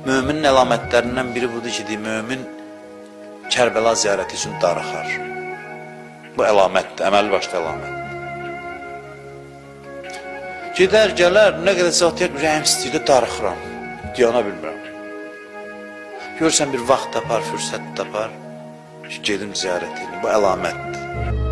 Müminin əlamətlərindən biri budur ki, mümin Kərbəla ziyarəti üçün darıxar. Bu əlamətdir, əməli başlı əlamət. Gedər, gələr, nə qədər zatiyyə ürəyim istəyir, darıxıram, diyana bilmirəm. Görürsən bir vaxt tapar, fürsət tapar, gedim ziyarət edin, bu əlamətdir.